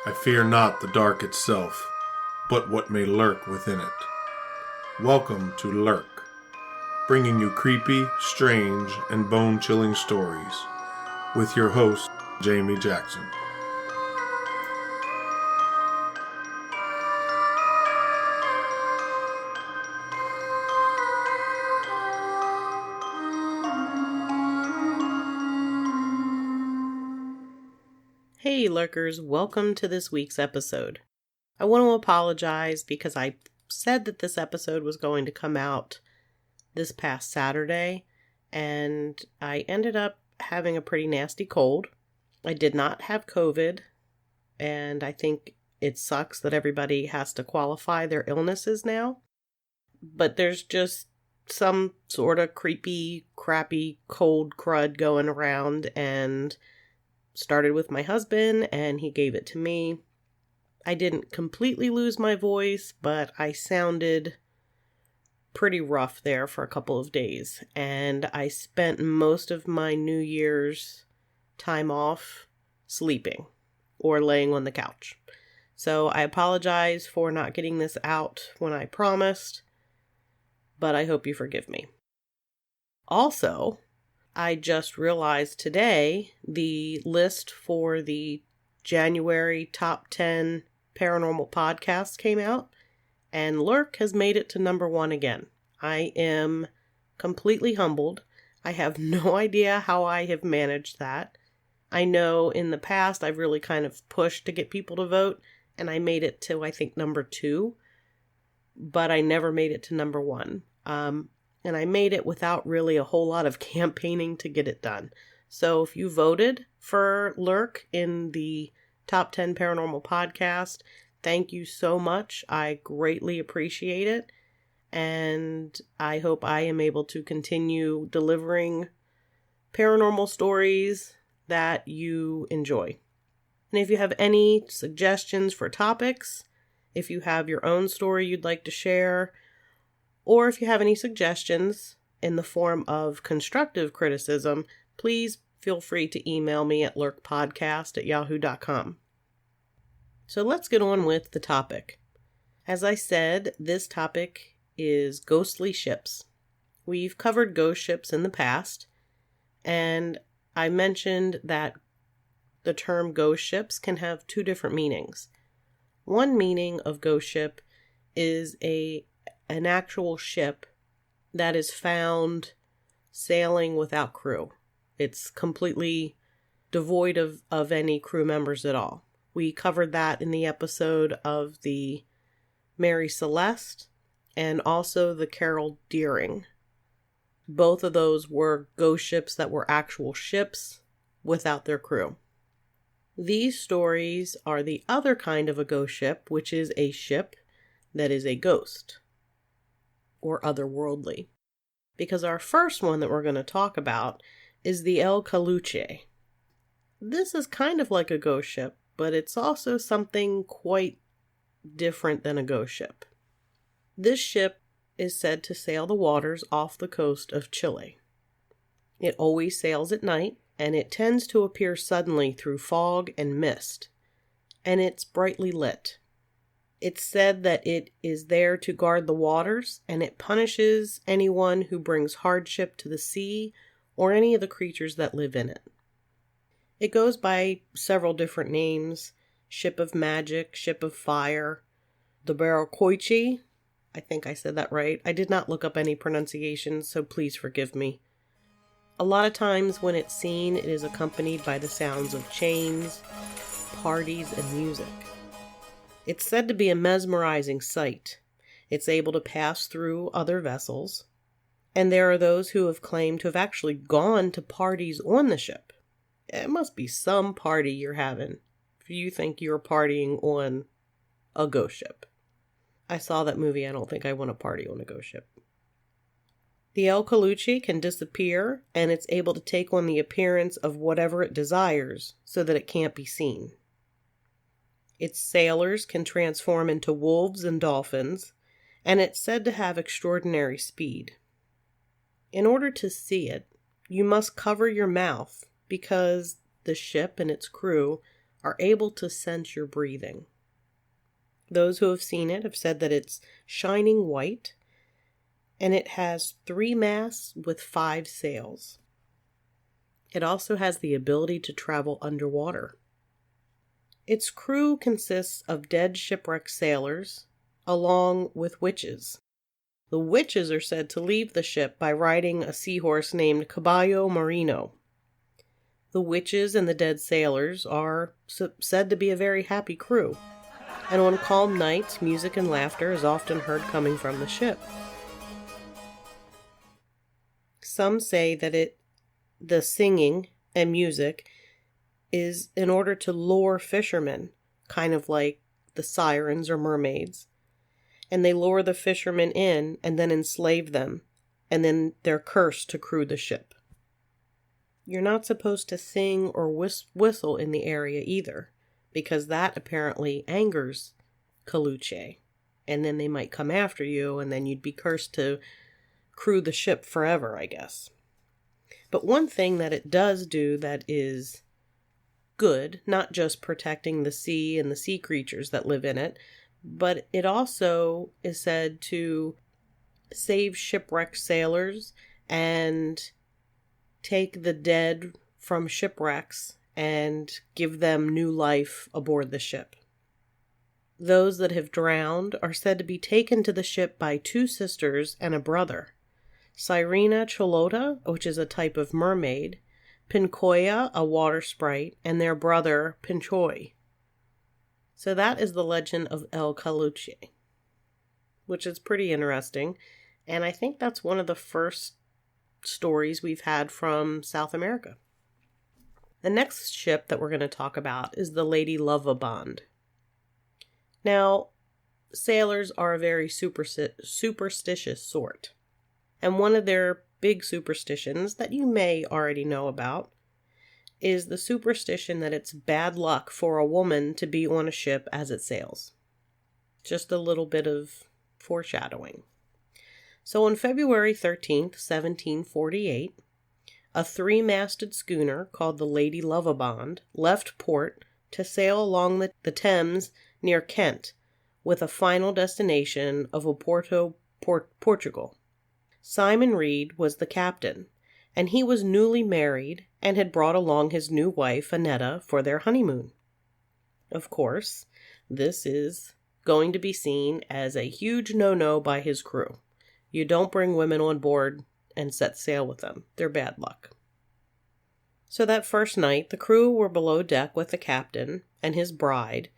I fear not the dark itself, but what may lurk within it. Welcome to Lurk, bringing you creepy, strange, and bone-chilling stories, with your host, Jamie Jackson. Hey lurkers, welcome to this week's episode. I want to apologize because I said that this episode was going to come out this past Saturday, and I ended up having a pretty nasty cold. I did not have COVID, and I think it sucks that everybody has to qualify their illnesses now. But there's just some sort of creepy, crappy, cold crud going around, and started with my husband, and he gave it to me. I didn't completely lose my voice, but I sounded pretty rough there for a couple of days. And I spent most of my New Year's time off sleeping or laying on the couch. So I apologize for not getting this out when I promised, but I hope you forgive me. Also, I just realized today the list for the January top 10 paranormal podcasts came out, and Lurk has made it to number 1 again. I am completely humbled. I have no idea how I have managed that. I know in the past I've really kind of pushed to get people to vote, and I made it to, I think, number 2, but I never made it to number 1. And I made it without really a whole lot of campaigning to get it done. So if you voted for Lurk in the top 10 paranormal podcast, thank you so much. I greatly appreciate it. And I hope I am able to continue delivering paranormal stories that you enjoy. And if you have any suggestions for topics, if you have your own story you'd like to share, or if you have any suggestions in the form of constructive criticism, please feel free to email me at lurkpodcast@yahoo.com. So let's get on with the topic. As I said, this topic is ghostly ships. We've covered ghost ships in the past, and I mentioned that the term ghost ships can have 2 different meanings. One meaning of ghost ship is an actual ship that is found sailing without crew. It's completely devoid of any crew members at all. We covered that in the episode of the Mary Celeste and also the Carol Deering. Both of those were ghost ships that were actual ships without their crew. These stories are the other kind of a ghost ship, which is a ship that is a ghost or otherworldly. Because our first one that we're going to talk about is the El Caluche. This is kind of like a ghost ship, but it's also something quite different than a ghost ship. This ship is said to sail the waters off the coast of Chile. It always sails at night, and it tends to appear suddenly through fog and mist, and it's brightly lit. It's said that it is there to guard the waters, and it punishes anyone who brings hardship to the sea or any of the creatures that live in it. It goes by several different names: Ship of Magic, Ship of Fire, the Barracoichi. I think I said that right. I did not look up any pronunciations, so please forgive me. A lot of times when it's seen, it is accompanied by the sounds of chains, parties, and music. It's said to be a mesmerizing sight. It's able to pass through other vessels, and there are those who have claimed to have actually gone to parties on the ship. It must be some party you're having if you think you're partying on a ghost ship. I saw that movie. I don't think I want to party on a ghost ship. The El Caluche can disappear, and it's able to take on the appearance of whatever it desires so that it can't be seen. Its sailors can transform into wolves and dolphins, and it's said to have extraordinary speed. In order to see it, you must cover your mouth because the ship and its crew are able to sense your breathing. Those who have seen it have said that it's shining white, and it has 3 masts with 5 sails. It also has the ability to travel underwater. Its crew consists of dead shipwrecked sailors, along with witches. The witches are said to leave the ship by riding a seahorse named Caballo Marino. The witches and the dead sailors are said to be a very happy crew, and on calm nights, music and laughter is often heard coming from the ship. Some say that the singing and music is in order to lure fishermen, kind of like the sirens or mermaids. And they lure the fishermen in and then enslave them, and then they're cursed to crew the ship. You're not supposed to sing or whistle in the area either, because that apparently angers Caluche. And then they might come after you, and then you'd be cursed to crew the ship forever, I guess. But one thing that it does do that is good, not just protecting the sea and the sea creatures that live in it, but it also is said to save shipwrecked sailors and take the dead from shipwrecks and give them new life aboard the ship. Those that have drowned are said to be taken to the ship by 2 sisters and a brother. Sirena Cholota, which is a type of mermaid, Pincoya, a water sprite, and their brother Pinchoy. So that is the legend of El Caluche, which is pretty interesting, and I think that's one of the first stories we've had from South America. The next ship that we're going to talk about is the Lady Lovabond. Now, sailors are a very superstitious sort, and one of their big superstitions that you may already know about is the superstition that it's bad luck for a woman to be on a ship as it sails. Just a little bit of foreshadowing. So on February 13th, 1748, a 3-masted schooner called the Lady Lovabond left port to sail along the Thames near Kent with a final destination of Oporto, Portugal. Simon Reed was the captain, and he was newly married and had brought along his new wife, Annetta, for their honeymoon. Of course, this is going to be seen as a huge no-no by his crew. You don't bring women on board and set sail with them. They're bad luck. So that first night, the crew were below deck with the captain and his bride.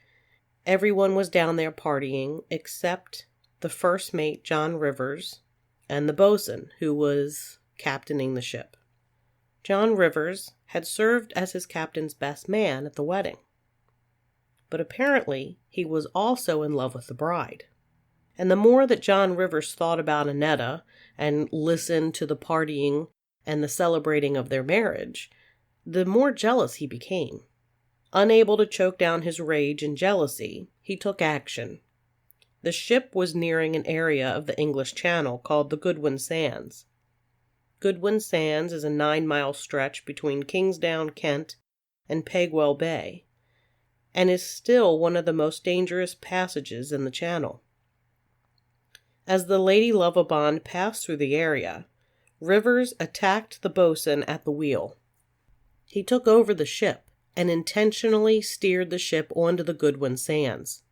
Everyone was down there partying except the first mate, John Rivers, and the bosun, who was captaining the ship. John Rivers had served as his captain's best man at the wedding. But apparently, he was also in love with the bride. And the more that John Rivers thought about Annetta and listened to the partying and the celebrating of their marriage, the more jealous he became. Unable to choke down his rage and jealousy, he took action. The ship was nearing an area of the English Channel called the Goodwin Sands. Goodwin Sands is a 9-mile stretch between Kingsdown, Kent, and Pegwell Bay, and is still one of the most dangerous passages in the channel. As the Lady Lovabond passed through the area, Rivers attacked the bosun at the wheel. He took over the ship and intentionally steered the ship onto the Goodwin Sands.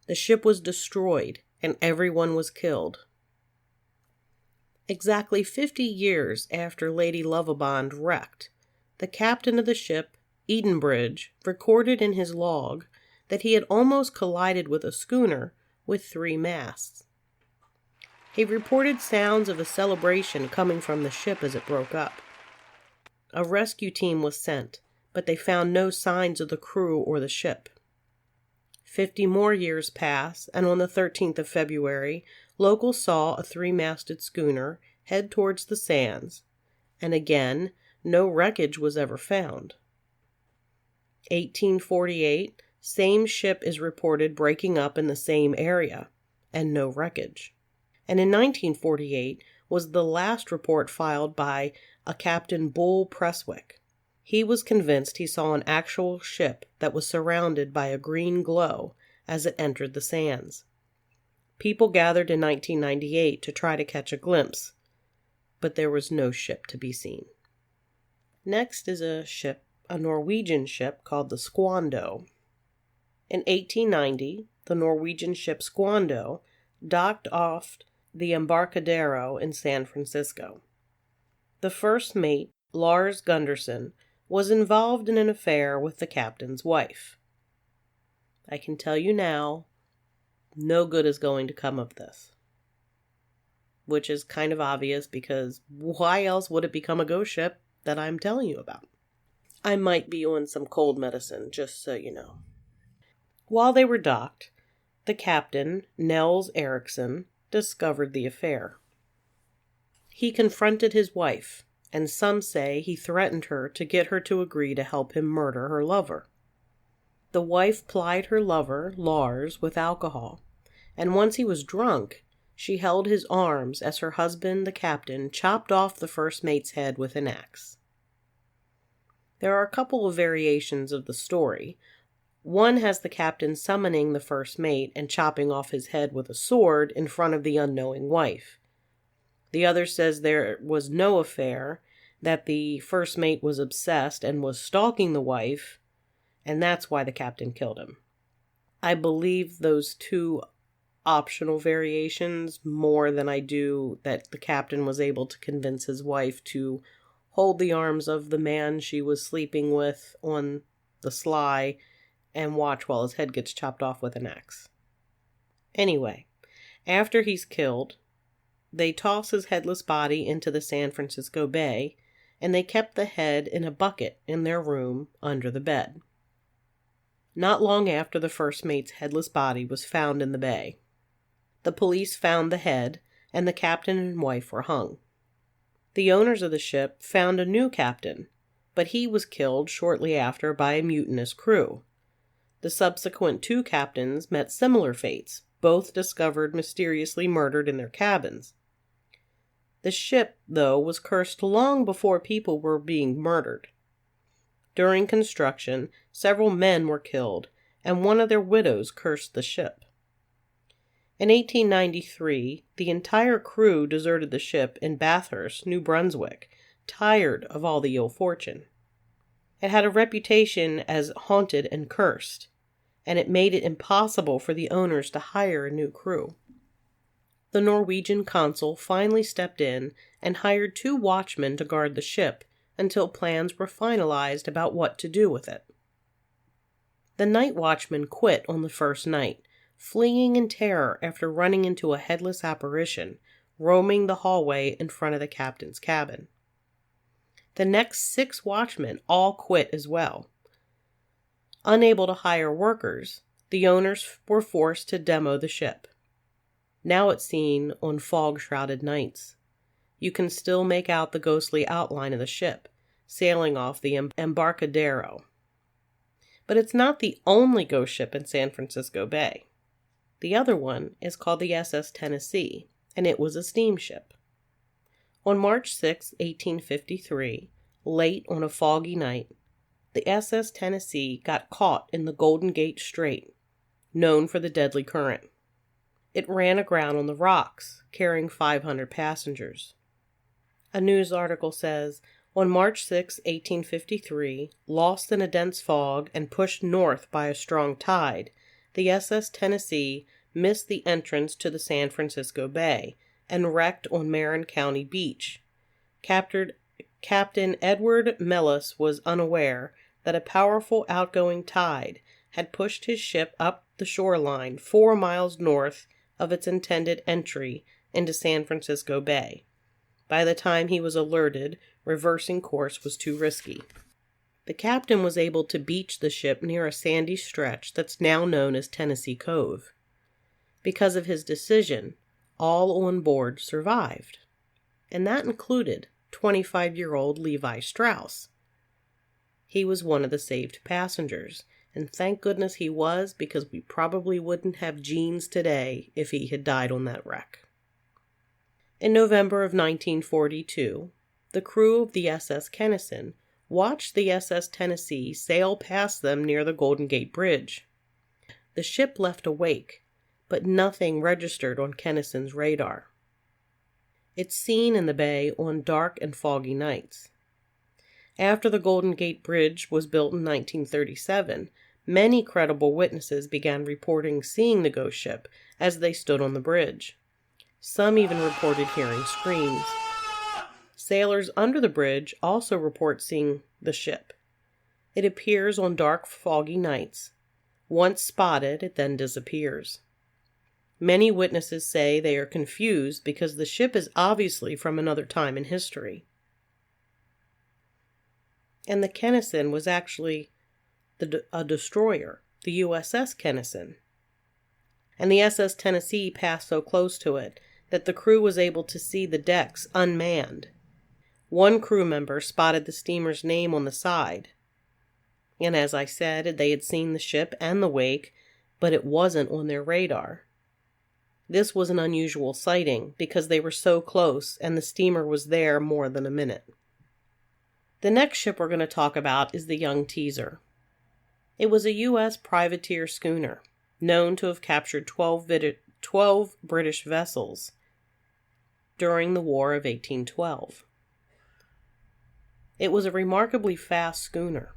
The ship was destroyed and everyone was killed. Exactly 50 years after Lady Lovabond wrecked, the captain of the ship, Edenbridge, recorded in his log that he had almost collided with a schooner with 3 masts. He reported sounds of a celebration coming from the ship as it broke up. A rescue team was sent, but they found no signs of the crew or the ship. 50 more years pass, and on the 13th of February, locals saw a 3-masted schooner head towards the sands, and again, no wreckage was ever found. 1848, same ship is reported breaking up in the same area, and no wreckage. And in 1948 was the last report filed by a Captain Bull Presswick. He was convinced he saw an actual ship that was surrounded by a green glow as it entered the sands. People gathered in 1998 to try to catch a glimpse, but there was no ship to be seen. Next is a Norwegian ship called the Squando. In 1890, the Norwegian ship Squando docked off the Embarcadero in San Francisco. The first mate, Lars Gunderson, was involved in an affair with the captain's wife. I can tell you now, no good is going to come of this. Which is kind of obvious because why else would it become a ghost ship that I'm telling you about? I might be on some cold medicine, just so you know. While they were docked, the captain, Nels Eriksen, discovered the affair. He confronted his wife, and some say he threatened her to get her to agree to help him murder her lover. The wife plied her lover, Lars, with alcohol, and once he was drunk, she held his arms as her husband, the captain, chopped off the first mate's head with an axe. There are a couple of variations of the story. One has the captain summoning the first mate and chopping off his head with a sword in front of the unknowing wife. The other says there was no affair, that the first mate was obsessed and was stalking the wife, and that's why the captain killed him. I believe those two optional variations more than I do that the captain was able to convince his wife to hold the arms of the man she was sleeping with on the sly and watch while his head gets chopped off with an axe. Anyway, after he's killed, they toss his headless body into the San Francisco Bay, and they kept the head in a bucket in their room under the bed. Not long after, the first mate's headless body was found in the bay. The police found the head, and the captain and wife were hung. The owners of the ship found a new captain, but he was killed shortly after by a mutinous crew. The subsequent two captains met similar fates, both discovered mysteriously murdered in their cabins. The ship, though, was cursed long before people were being murdered. During construction, several men were killed, and one of their widows cursed the ship. In 1893, the entire crew deserted the ship in Bathurst, New Brunswick, tired of all the ill fortune. It had a reputation as haunted and cursed, and it made it impossible for the owners to hire a new crew. The Norwegian consul finally stepped in and hired 2 watchmen to guard the ship until plans were finalized about what to do with it. The night watchman quit on the first night, fleeing in terror after running into a headless apparition, roaming the hallway in front of the captain's cabin. The next 6 watchmen all quit as well. Unable to hire workers, the owners were forced to demo the ship. Now it's seen on fog-shrouded nights. You can still make out the ghostly outline of the ship, sailing off the Embarcadero. But it's not the only ghost ship in San Francisco Bay. The other one is called the SS Tennessee, and it was a steamship. On March 6, 1853, late on a foggy night, the SS Tennessee got caught in the Golden Gate Strait, known for the deadly current. It ran aground on the rocks, carrying 500 passengers. A news article says, on March 6, 1853, lost in a dense fog and pushed north by a strong tide, the SS Tennessee missed the entrance to the San Francisco Bay and wrecked on Marin County Beach. Captain Edward Mellis was unaware that a powerful outgoing tide had pushed his ship up the shoreline 4 miles north of its intended entry into San Francisco Bay. By the time he was alerted, reversing course was too risky. The captain was able to beach the ship near a sandy stretch that's now known as Tennessee Cove. Because of his decision, all on board survived, and that included 25-year-old Levi Strauss. He was one of the saved passengers, and thank goodness he was, because we probably wouldn't have jeans today if he had died on that wreck. In November of 1942, the crew of the SS Kennison watched the SS Tennessee sail past them near the Golden Gate Bridge. The ship left a wake, but nothing registered on Kennison's radar. It's seen in the bay on dark and foggy nights. After the Golden Gate Bridge was built in 1937, many credible witnesses began reporting seeing the ghost ship as they stood on the bridge. Some even reported hearing screams. Sailors under the bridge also report seeing the ship. It appears on dark, foggy nights. Once spotted, it then disappears. Many witnesses say they are confused because the ship is obviously from another time in history. And the Kennison was actually a destroyer, the USS Kennison. And the SS Tennessee passed so close to it that the crew was able to see the decks unmanned. One crew member spotted the steamer's name on the side. And as I said, they had seen the ship and the wake, but it wasn't on their radar. This was an unusual sighting because they were so close and the steamer was there more than a minute. The next ship we're going to talk about is the Young Teaser. It was a U.S. privateer schooner, known to have captured 12 British vessels during the War of 1812. It was a remarkably fast schooner,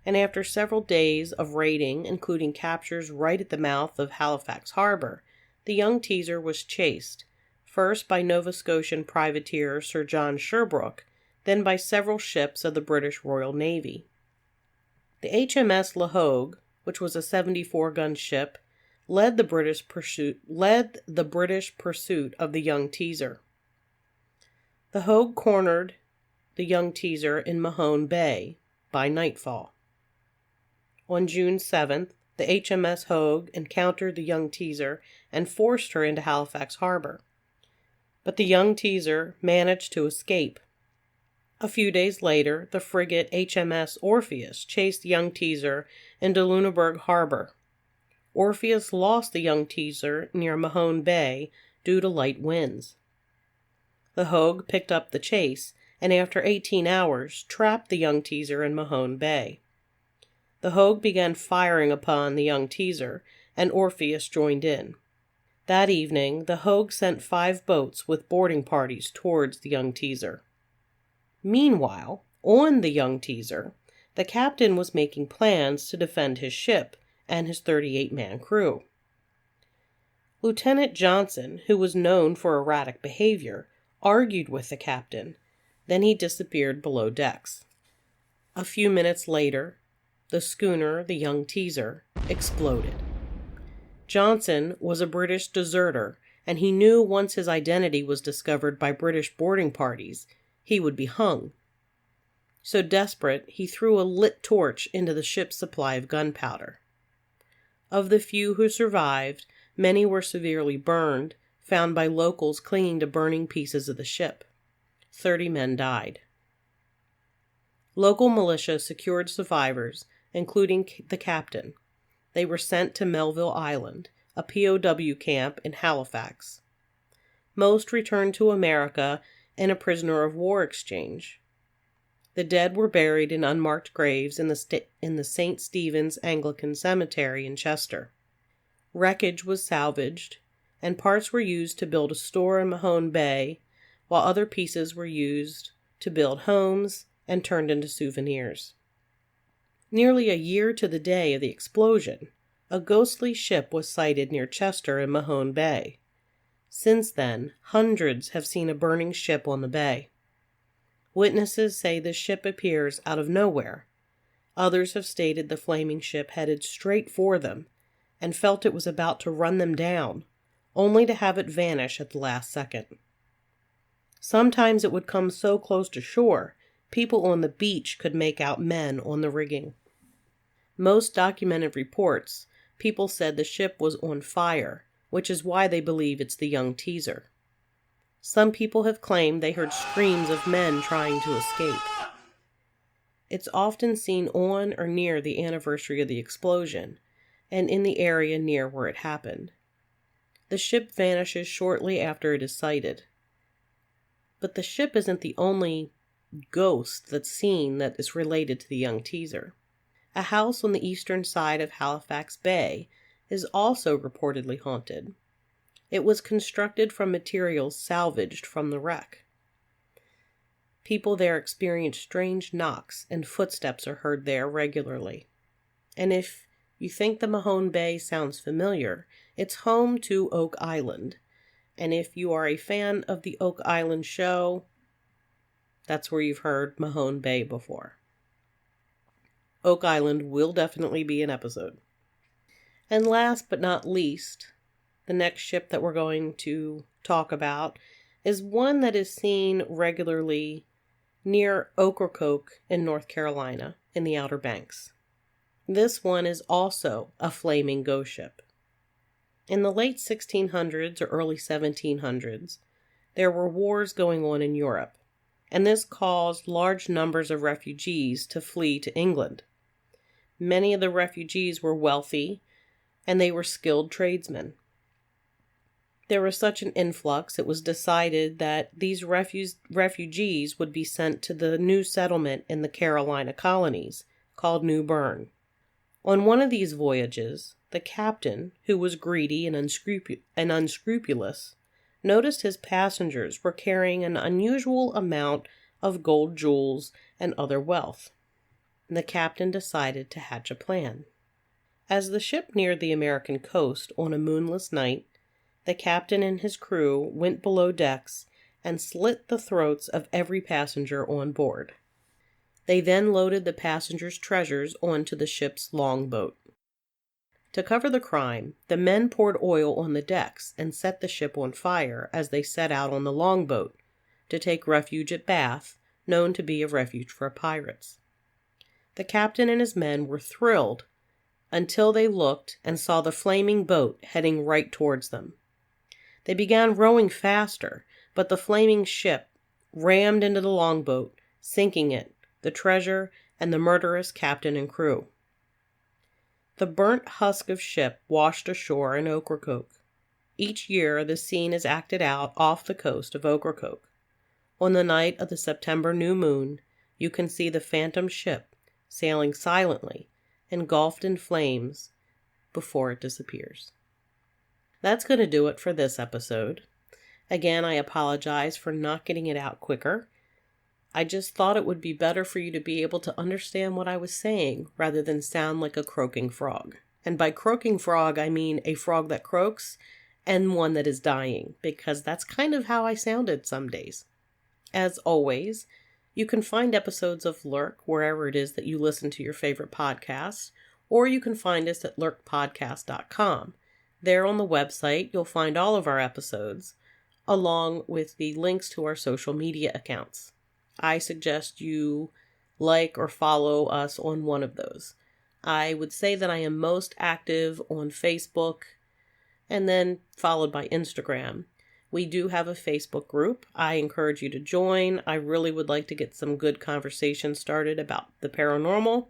and after several days of raiding, including captures right at the mouth of Halifax Harbor, the Young Teaser was chased, first by Nova Scotian privateer Sir John Sherbrooke, then by several ships of the British Royal Navy. The HMS La Hogue, which was a 74-gun ship, led the British pursuit of the Young Teaser. The Hogue cornered the Young Teaser in Mahone Bay by nightfall. On June 7th, the HMS Hogue encountered the Young Teaser and forced her into Halifax Harbor. But the Young Teaser managed to escape. A few days later, the frigate HMS Orpheus chased the Young Teaser into Lunenburg Harbor. Orpheus lost the Young Teaser near Mahone Bay due to light winds. The Hogue picked up the chase and after 18 hours trapped the Young Teaser in Mahone Bay. The Hogue began firing upon the Young Teaser, and Orpheus joined in. That evening, the Hogue sent 5 boats with boarding parties towards the Young Teaser. Meanwhile, on the Young Teaser, the captain was making plans to defend his ship and his 38-man crew. Lieutenant Johnson, who was known for erratic behavior, argued with the captain. Then he disappeared below decks. A few minutes later, the schooner, the Young Teaser, exploded. Johnson was a British deserter, and he knew once his identity was discovered by British boarding parties, he would be hung. So desperate, he threw a lit torch into the ship's supply of gunpowder. Of the few who survived, many were severely burned, found by locals clinging to burning pieces of the ship. 30 men died. Local militia secured survivors, including the captain. They were sent to Melville Island, a POW camp in Halifax. Most returned to America in a prisoner of war exchange. The dead were buried in unmarked graves in the St. Stephen's Anglican Cemetery in Chester. Wreckage was salvaged, and parts were used to build a store in Mahone Bay, while other pieces were used to build homes and turned into souvenirs. Nearly a year to the day of the explosion, a ghostly ship was sighted near Chester in Mahone Bay. Since then, hundreds have seen a burning ship on the bay. Witnesses say the ship appears out of nowhere. Others have stated the flaming ship headed straight for them and felt it was about to run them down, only to have it vanish at the last second. Sometimes it would come so close to shore, people on the beach could make out men on the rigging. Most documented reports, people said the ship was on fire, which is why they believe it's the Young Teaser. Some people have claimed they heard screams of men trying to escape. It's often seen on or near the anniversary of the explosion, and in the area near where it happened. The ship vanishes shortly after it is sighted. But the ship isn't the only ghost that's seen that is related to the young teaser. A house on the eastern side of Halifax Bay is also reportedly haunted. It was constructed from materials salvaged from the wreck. People there experience strange knocks and footsteps are heard there regularly. And if you think the Mahone Bay sounds familiar, it's home to Oak Island. And if you are a fan of the Oak Island show, that's where you've heard Mahone Bay before. Oak Island will definitely be an episode. And last but not least, the next ship that we're going to talk about is one that is seen regularly near Ocracoke in North Carolina in the Outer Banks. This one is also a flaming ghost ship. In the late 1600s or early 1700s, there were wars going on in Europe, and this caused large numbers of refugees to flee to England. Many of the refugees were wealthy, and they were skilled tradesmen. There was such an influx, it was decided that these refugees would be sent to the new settlement in the Carolina colonies, called New Bern. On one of these voyages, the captain, who was greedy and unscrupulous, noticed his passengers were carrying an unusual amount of gold jewels and other wealth. The captain decided to hatch a plan. As the ship neared the American coast on a moonless night, the captain and his crew went below decks and slit the throats of every passenger on board. They then loaded the passengers' treasures onto the ship's longboat. To cover the crime, the men poured oil on the decks and set the ship on fire as they set out on the longboat to take refuge at Bath, known to be a refuge for pirates. The captain and his men were thrilled until they looked and saw the flaming boat heading right towards them. They began rowing faster, but the flaming ship rammed into the longboat, sinking it, the treasure, and the murderous captain and crew. The burnt husk of ship washed ashore in Ocracoke. Each year the scene is acted out off the coast of Ocracoke. On the night of the September new moon, you can see the phantom ship sailing silently, engulfed in flames, before it disappears. That's going to do it for this episode. Again, I apologize for not getting it out quicker. I just thought it would be better for you to be able to understand what I was saying rather than sound like a croaking frog. And by croaking frog, I mean a frog that croaks and one that is dying, because that's kind of how I sounded some days. As always, you can find episodes of Lurk wherever it is that you listen to your favorite podcasts, or you can find us at lurkpodcast.com. There on the website, you'll find all of our episodes, along with the links to our social media accounts. I suggest you like or follow us on one of those. I would say that I am most active on Facebook, and then followed by Instagram. We do have a Facebook group. I encourage you to join. I really would like to get some good conversation started about the paranormal.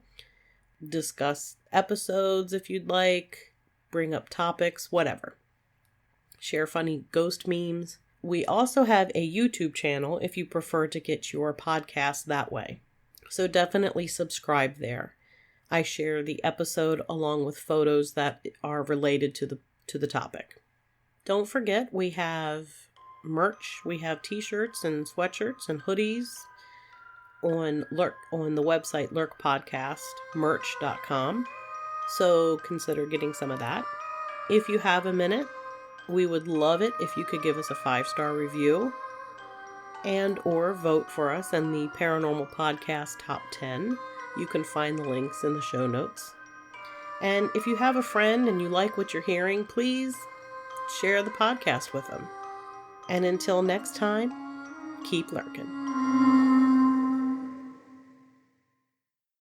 Discuss episodes if you'd like. Bring up topics, whatever. Share funny ghost memes. We also have a YouTube channel if you prefer to get your podcast that way. So definitely subscribe there. I share the episode along with photos that are related to the topic. Don't forget, we have merch. We have t-shirts and sweatshirts and hoodies on the website lurkpodcastmerch.com. So consider getting some of that. If you have a minute, we would love it if you could give us a 5-star review and or vote for us in the Paranormal Podcast Top 10. You can find the links in the show notes. And if you have a friend and you like what you're hearing, please share the podcast with them. And until next time, keep lurking.